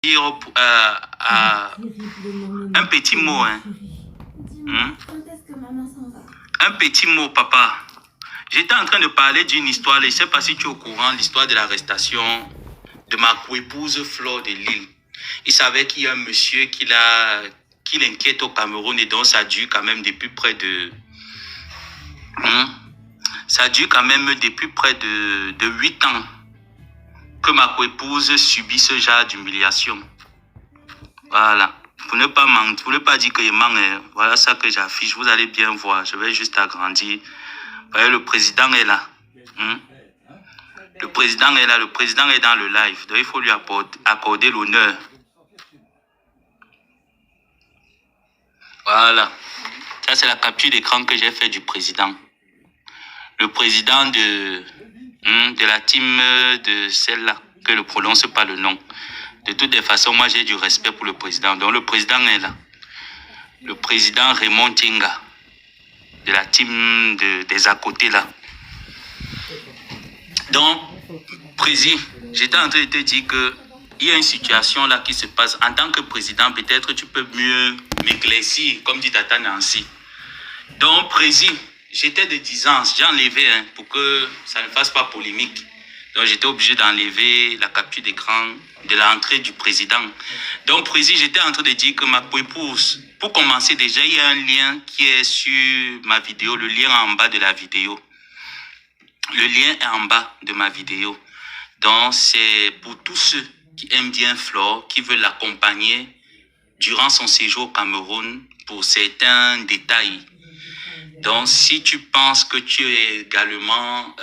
dire un petit mot. Hein. Un petit mot, papa. J'étais en train de parler d'une histoire, je ne sais pas si tu es au courant, l'histoire de l'arrestation de ma coépouse Flore de Lille. Il savait qu'il y a un monsieur qui l'inquiète au Cameroun et donc ça dure quand même depuis près de... Ça dure quand même depuis près de 8 ans que ma coépouse subit ce genre d'humiliation. Voilà. Pour ne pas mentir, pour ne pas dire que je mens, voilà ça que j'affiche. Vous allez bien voir. Je vais juste agrandir. Vous voyez, le président est là. Le président est là. Le président est dans le live. Donc, il faut lui accorder l'honneur. Voilà. Ça, c'est la capture d'écran que j'ai fait du président. Le président de la team de celle-là, que je ne prononce pas le nom. De toutes les façons, moi, j'ai du respect pour le président. Donc, le président est là. Le président Raymond Tinga, de la team des à côté là. Donc, président, j'étais en train de te dire qu'il y a une situation là qui se passe. En tant que président, peut-être tu peux mieux m'éclaircir, comme dit Tata Nancy. Donc, président, j'étais de 10 ans, j'ai enlevé pour que ça ne fasse pas polémique. Donc, j'étais obligé d'enlever la capture d'écran de l'entrée du président. Donc, président, j'étais en train de dire que ma coépouse, pour commencer déjà, il y a un lien qui est sur ma vidéo, le lien en bas de la vidéo. Le lien est en bas de ma vidéo. Donc, c'est pour tous ceux qui aiment bien Flore, qui veulent l'accompagner durant son séjour au Cameroun pour certains détails. Donc, si tu penses que tu es également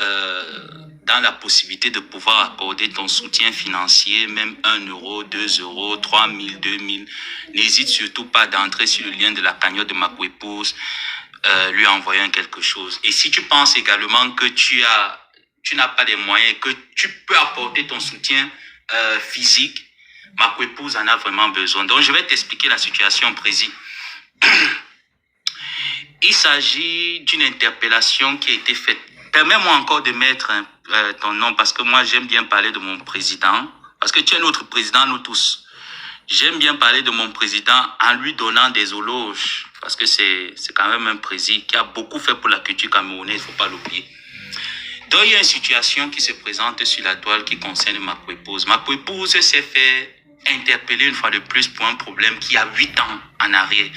dans la possibilité de pouvoir accorder ton soutien financier, même 1 euro, 2 euros, 3 000, 2 000, n'hésite surtout pas d'entrer sur le lien de la cagnotte de ma coépouse, lui envoyer quelque chose. Et si tu penses également que tu n'as pas les moyens, que tu peux apporter ton soutien physique, ma coépouse en a vraiment besoin. Donc, je vais t'expliquer la situation précise. Il s'agit d'une interpellation qui a été faite. Permets-moi encore de mettre ton nom parce que moi, j'aime bien parler de mon président. Parce que tu es notre président, nous tous. J'aime bien parler de mon président en lui donnant des éloges. Parce que c'est quand même un président qui a beaucoup fait pour la culture camerounaise, il ne faut pas l'oublier. Donc, il y a une situation qui se présente sur la toile qui concerne ma coépouse. Ma coépouse s'est fait interpeller une fois de plus pour un problème qui a 8 ans en arrière.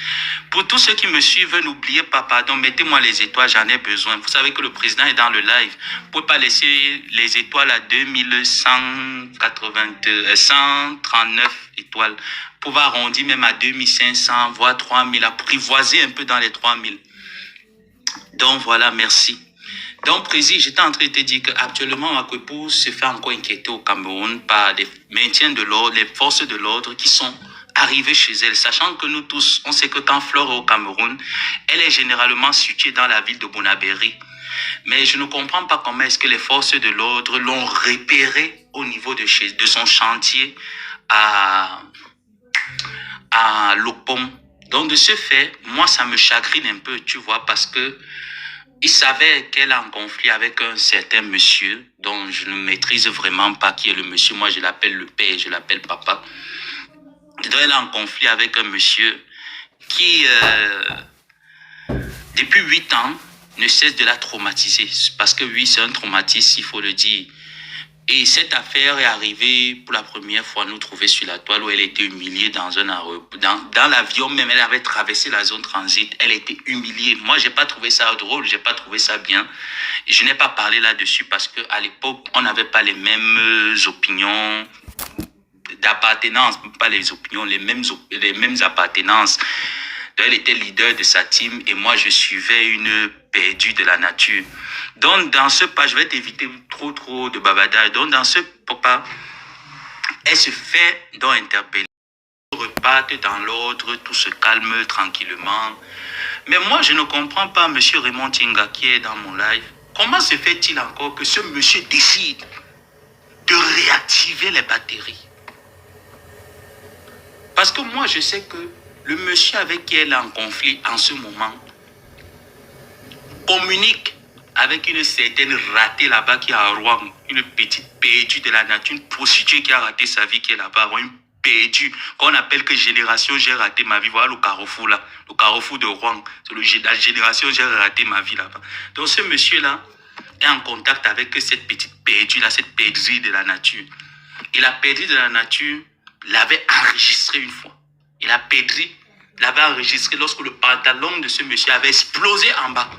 Pour tous ceux qui me suivent, n'oubliez pas, pardon, mettez-moi les étoiles, j'en ai besoin. Vous savez que le président est dans le live. Vous ne pouvez pas laisser les étoiles à 139 étoiles. Vous pouvez arrondir même à 2500, voire 3000, apprivoiser un peu dans les 3000. Donc voilà, merci. Donc, président, j'étais en train de te dire qu'actuellement, ma coépouse se fait encore inquiéter au Cameroun par les maintiens de l'ordre, les forces de l'ordre qui sont arrivées chez elle. Sachant que nous tous, on sait que quand Flore est au Cameroun, elle est généralement située dans la ville de Bonabéry. Mais je ne comprends pas comment est-ce que les forces de l'ordre l'ont repérée au niveau de son chantier à Lopom. Donc, de ce fait, moi, ça me chagrine un peu, tu vois, parce que il savait qu'elle est en conflit avec un certain monsieur dont je ne maîtrise vraiment pas qui est le monsieur. Moi, je l'appelle le père, je l'appelle papa. Donc, elle est en conflit avec un monsieur qui, depuis 8 ans, ne cesse de la traumatiser. Parce que oui, c'est un traumatisme, il faut le dire. Et cette affaire est arrivée pour la première fois nous trouver sur la toile où elle était humiliée dans l'avion même. Elle avait traversé la zone transit. Elle était humiliée. Moi, j'ai pas trouvé ça drôle, j'ai pas trouvé ça bien. Et je n'ai pas parlé là-dessus parce que à l'époque, on n'avait pas les mêmes opinions d'appartenance, pas les opinions, les mêmes appartenances. Elle était leader de sa team et moi, je suivais une perdue de la nature. Donc, dans ce pas, je vais t'éviter trop de bavardage. Donc, dans ce pas, elle se fait donc interpeller. Repartent dans l'ordre, tout se calme tranquillement. Mais moi, je ne comprends pas, monsieur Raymond Tinga, qui est dans mon live. Comment se fait-il encore que ce monsieur décide de réactiver les batteries? Parce que moi, je sais que le monsieur avec qui elle est en conflit en ce moment communique avec une certaine ratée là-bas qui est à Rouen, une petite perdue de la nature, une prostituée qui a raté sa vie qui est là-bas, une perdue, qu'on appelle que génération j'ai raté ma vie. Voilà le carrefour là, le carrefour de Rouen. C'est la génération j'ai raté ma vie là-bas. Donc ce monsieur-là est en contact avec cette petite perdue là, cette perdue de la nature. Et la perdue de la nature l'avait enregistré une fois. Et la perdue l'avait enregistré lorsque le pantalon de ce monsieur avait explosé en bas.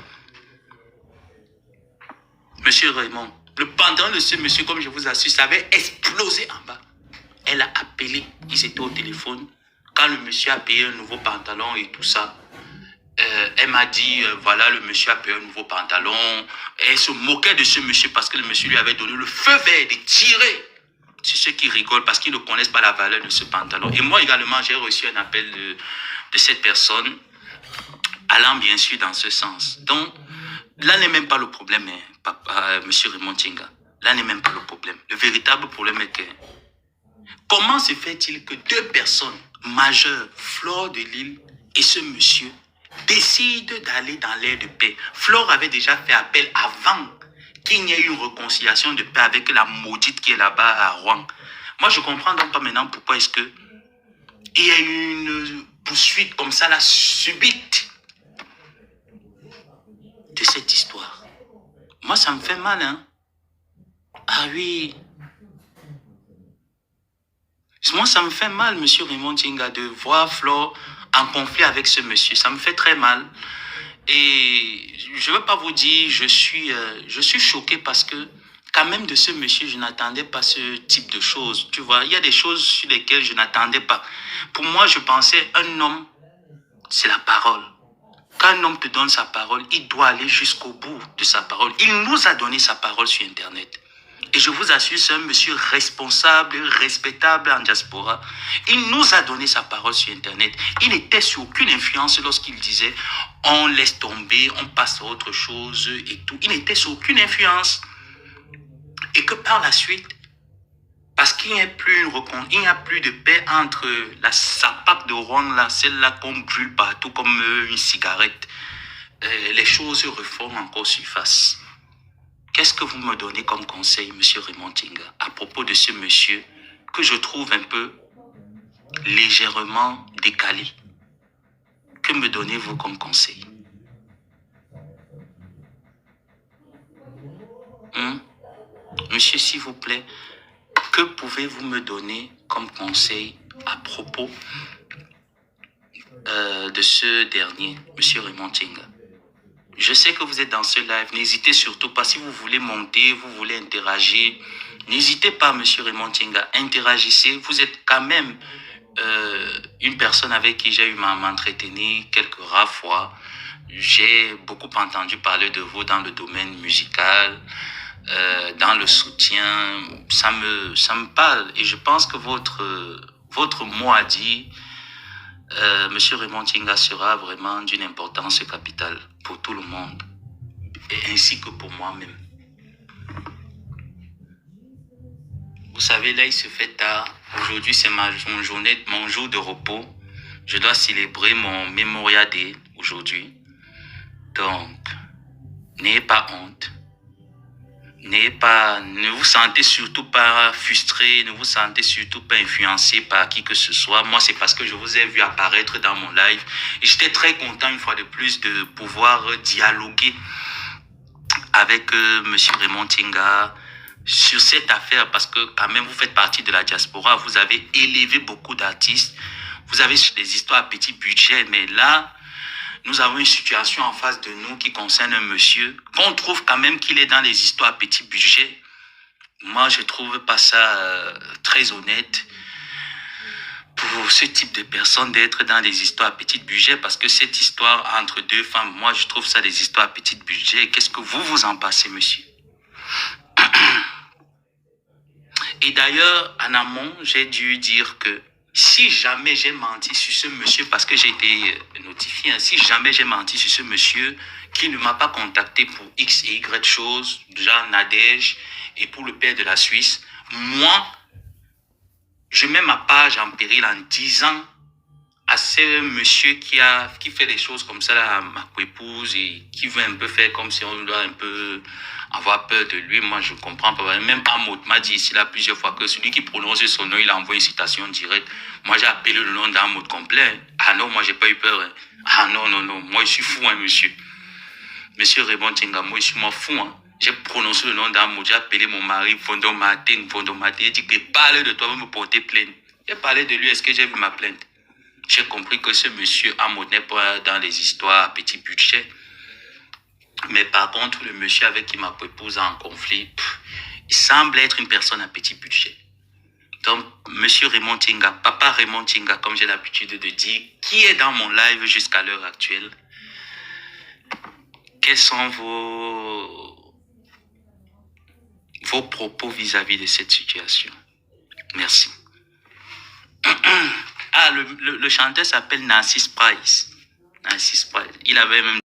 Monsieur Raymond, le pantalon de ce monsieur, comme je vous assure, ça avait explosé en bas. Elle a appelé, ils étaient au téléphone. Quand le monsieur a payé un nouveau pantalon et tout ça, elle m'a dit, voilà, le monsieur a payé un nouveau pantalon. Elle se moquait de ce monsieur parce que le monsieur lui avait donné le feu vert de tirer. C'est ceux qui rigolent parce qu'ils ne connaissent pas la valeur de ce pantalon. Et moi également, j'ai reçu un appel de cette personne allant bien sûr dans ce sens. Donc, là n'est même pas le problème, monsieur Raymond Tchenga. Là n'est même pas le problème. Le véritable problème est que comment se fait-il que deux personnes majeures, Flore de Lille et ce monsieur, décident d'aller dans l'air de paix? Flore avait déjà fait appel avant qu'il n'y ait une réconciliation de paix avec la maudite qui est là-bas à Rouen. Moi, je comprends donc pas maintenant pourquoi est-ce que il y a une poursuite comme ça, là, subite de cette histoire. Moi, ça me fait mal, hein. Ah oui. Moi, ça me fait mal, monsieur Raymond Tchenga, de voir Flore en conflit avec ce monsieur. Ça me fait très mal. Et je ne veux pas vous dire, je suis choqué parce que quand même de ce monsieur, je n'attendais pas ce type de choses. Tu vois, il y a des choses sur lesquelles je n'attendais pas. Pour moi, je pensais, un homme, c'est la parole. Quand un homme te donne sa parole, il doit aller jusqu'au bout de sa parole. Il nous a donné sa parole sur Internet. Et je vous assure, c'est un monsieur responsable, respectable en diaspora. Il nous a donné sa parole sur Internet. Il n'était sous aucune influence lorsqu'il disait « on laisse tomber, on passe à autre chose et tout ». Il n'était sous aucune influence. Et que par la suite, parce qu'il n'y a plus de paix entre la sapac de Rouen, là, celle-là qu'on brûle partout comme une cigarette, les choses reforment encore surface. Qu'est-ce que vous me donnez comme conseil, monsieur Raymond Tchenga, à propos de ce monsieur que je trouve un peu légèrement décalé? Que me donnez-vous comme conseil? Monsieur, s'il vous plaît, que pouvez-vous me donner comme conseil à propos de ce dernier, monsieur Raymond Tchenga? Je sais que vous êtes dans ce live. N'hésitez surtout pas. Si vous voulez monter, vous voulez interagir, n'hésitez pas, monsieur Raymond Tchenga. Interagissez. Vous êtes quand même une personne avec qui j'ai eu à m'entretenir quelques rares fois. J'ai beaucoup entendu parler de vous dans le domaine musical, dans le soutien. Ça me parle. Et je pense que votre mot à dire, monsieur Raymond Tchenga, sera vraiment d'une importance capitale pour tout le monde, et ainsi que pour moi-même. Vous savez, là, il se fait tard. Aujourd'hui, c'est mon jour de repos. Je dois célébrer mon Memorial Day aujourd'hui. Donc, n'ayez pas honte. Ne vous sentez surtout pas frustré, ne vous sentez surtout pas influencé par qui que ce soit. Moi, c'est parce que je vous ai vu apparaître dans mon live. Et j'étais très content une fois de plus de pouvoir dialoguer avec monsieur Raymond Tchenga sur cette affaire, parce que quand même, vous faites partie de la diaspora, vous avez élevé beaucoup d'artistes, vous avez des histoires à petit budget, mais là, nous avons une situation en face de nous qui concerne un monsieur qu'on trouve quand même qu'il est dans les histoires à petit budget. Moi, je trouve pas ça très honnête pour ce type de personnes d'être dans des histoires à petit budget, parce que cette histoire entre deux femmes, moi, je trouve ça des histoires à petit budget. Qu'est-ce que vous en pensez, monsieur? Et d'ailleurs, en amont, j'ai dû dire que si jamais j'ai menti sur ce monsieur, parce que j'ai été notifié, si jamais j'ai menti sur ce monsieur qui ne m'a pas contacté pour X et Y choses, genre Nadège et pour le père de la Suisse, moi, je mets ma page en péril en disant à ce monsieur qui fait des choses comme ça là, à ma épouse et qui veut un peu faire comme si on doit un peu avoir peur de lui. Moi, je comprends pas. Même Amout m'a dit ici là plusieurs fois que celui qui prononce son nom, il a envoyé une citation directe. Moi, j'ai appelé le nom d'Amout complet. Ah non, moi, j'ai pas eu peur. Hein. Ah non, non, non. Moi, je suis fou, hein, monsieur. Monsieur Raymond Tinga, moi, je suis moi fou. Hein. J'ai prononcé le nom d'Amout. J'ai appelé mon mari Vondo Martin. J'ai dit que parle de toi, va me porter plainte. J'ai parlé de lui. Est-ce que j'ai vu ma plainte? J'ai compris que ce monsieur Amout n'est pas dans les histoires à petit budget. Mais par contre, le monsieur avec qui ma épouse a en conflit, il semble être une personne à petit budget. Donc, monsieur Raymond Tinga, papa Raymond Tinga, comme j'ai l'habitude de dire, qui est dans mon live jusqu'à l'heure actuelle, quels sont vos propos vis-à-vis de cette situation? Merci. Ah, le chanteur s'appelle Narcisse Price. Narcisse Price. Il avait même